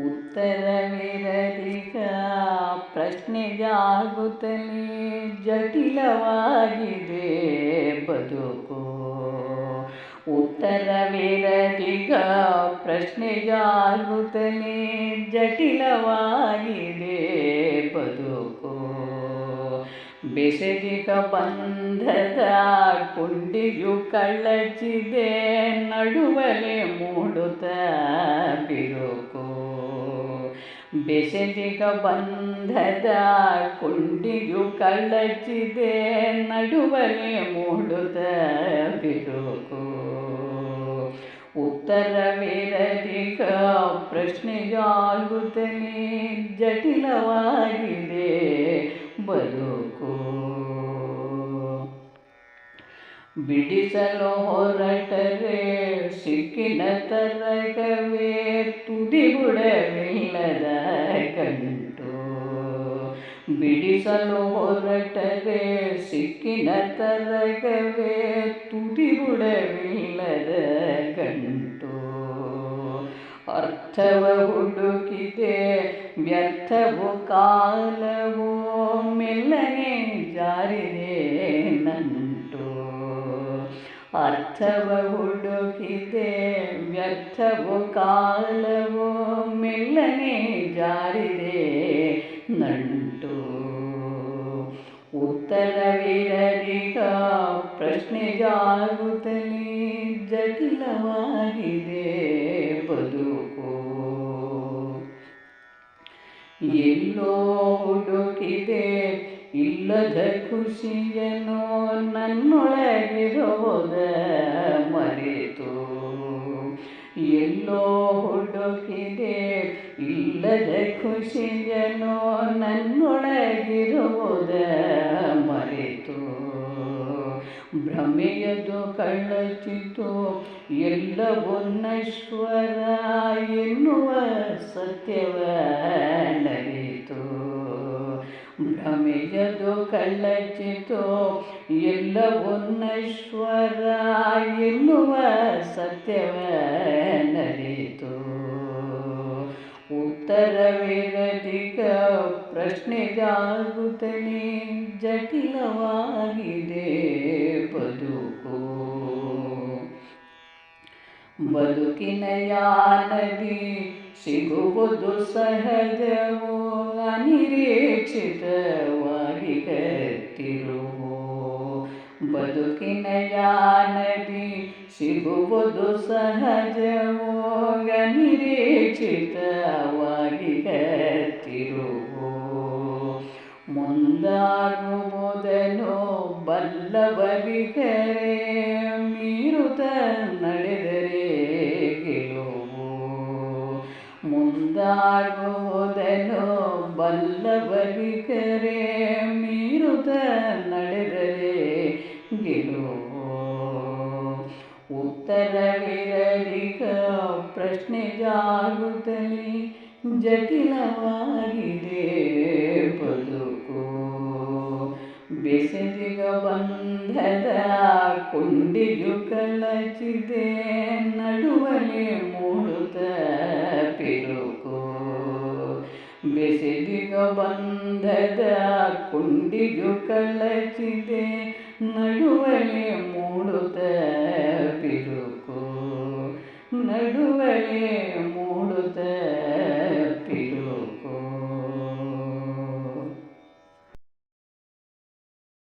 ಉತ್ತರವಿರದಿಗ ಪ್ರಶ್ನೆಯಾಗುತ್ತಲೇ ಜಟಿಲವಾಗಿದೆ ಬದುಕು. ಉತ್ತರವಿರದಿಗ ಪ್ರಶ್ನೆಯಾಗುತ್ತಲೇ ಜಟಿಲವಾಗಿದೆ ಬದುಕು. ಬೆಸೆದಿಗ ಬಂಧದ ಕುಂಡಿಯು ಕಳಚಿದೆ, ನಡುವಲೆ ಮೂಡುತ್ತ ಬಿರುಕು. ಬೆಸೆದಿಗ ಬಂಧದ ಕುಂಡಿಯು ಕಳಚಿದೆ, ನಡುವಲೆ ಮೂಡುತ್ತ ಬಿರುಕು. ಉತ್ತರವಿರದಿಗ ಪ್ರಶ್ನೆಯಾಗುತ್ತಲೇ ಜಟಿಲವಾಗಿದೆ ಬದುಕು. ಬಿಡಿಸಲು ಹೊರಟರೆ ಸಿಕ್ಕಿನ ತರಗವೇ ತುದಿಬುಡವಿಲ್ಲದ ಗಂಟು. ಬಿಡಿಸಲು ಹೊರಟರೆ ಸಿಕ್ಕಿನ ತರಗವೇ ತುದಿಬುಡವಿಲ್ಲದ ಗಂಟು. ಅರ್ಥವ ಹುಡುಕಿದೆ ವ್ಯರ್ಥವು ಕಾಲವೋ, ಮೆಲ್ಲನೆ ಜಾರಿದೆ ನಂಟು. ಅರ್ಥವ ಹುಡುಕಿದೆ ವ್ಯರ್ಥವು ಕಾಲವೋ, ಮೆಲ್ಲನೆ ಜಾರಿದೆ ನಂಟು. ಉತ್ತರವಿರದಿಗ ಪ್ರಶ್ನೆಯಾಗುತ್ತಲೇ ಜಟಿಲವಾಗಿದೆ ಬದುಕು. ಎಲ್ಲೋ ಹುಡುಕಿದೆ ಇಲ್ಲದ ಖುಷಿಯನು, ನನ್ನೊಳಗಿರೋದ ಮರೆತು. ಎಲ್ಲೋ ಹುಡುಕಿದೆ ಇಲ್ಲದ ಖುಷಿಯನು, ನನ್ನೊಳಗಿರೋದ ಮರೆತು. ಭ್ರಮೆಯದು ಕಳಚಿತು ಎಲ್ಲವೂ ನಶ್ವರ ಎನ್ನುವ ಸತ್ಯವ ನರಿತು. ಭ್ರಮೆಯದು ಕಳಚಿತು ಎಲ್ಲವೂ ನಶ್ವರ ಎನ್ನುವ ಸತ್ಯವ ನರಿತು. ಉತ್ತರವಿರದಿಗ ಪ್ರಶ್ನೆಯಾಗುತ್ತಲೇ ಜಟಿಲವಾಗಿದೆ ಬದುಕು. ಬದುಕಿನ ಯಾನದಿ ಸಿಗುವುದು ಸಹಜವೋ, ಅನಿರೀಕ್ಷಿತವಾಗಿ ತಿರುವು. ಬದುಕಿನ ಯಾನದಿ ಸಿಗುವುದು ಸಹಜವೋ, ಅನಿರೀಕ್ಷಿತವಾಗಿ ತಿರುವು. ಮುಂದಾಗುವುದನ್ನು ಬಲ್ಲವರಿಗರೆ ಮೀರುತ್ತ ನಡೆದರೆ ಗೆಲುವು. ಮುಂದಾಗುವುದನ್ನು ಬಲ್ಲವರಿಗರೆ ಮೀರುತ್ತ ನಡೆದರೆ ಗೆಲುವು. ಉತ್ತರವಿರದಿಗ ಪ್ರಶ್ನೆಯಾಗುತ್ತಲೇ ಜಟಿಲವಾಗಿದೆ ಬದುಕು. ಬೆಸೆದಿಗ ಬಂಧದ ಕುಂಡಿಯು ಕಳಚಿದೆ, ನಡುವಲೆ ಮೂಡುತ್ತ ಬಿರುಕು. ಬೆಸೆದಿಗ ಬಂಧದ ಕುಂಡಿಯು ಕಳಚಿದೆ, ನಡುವಲೆ ಮೂಡುತ್ತ ಬಿರುಕು. ನಡುವಲೆ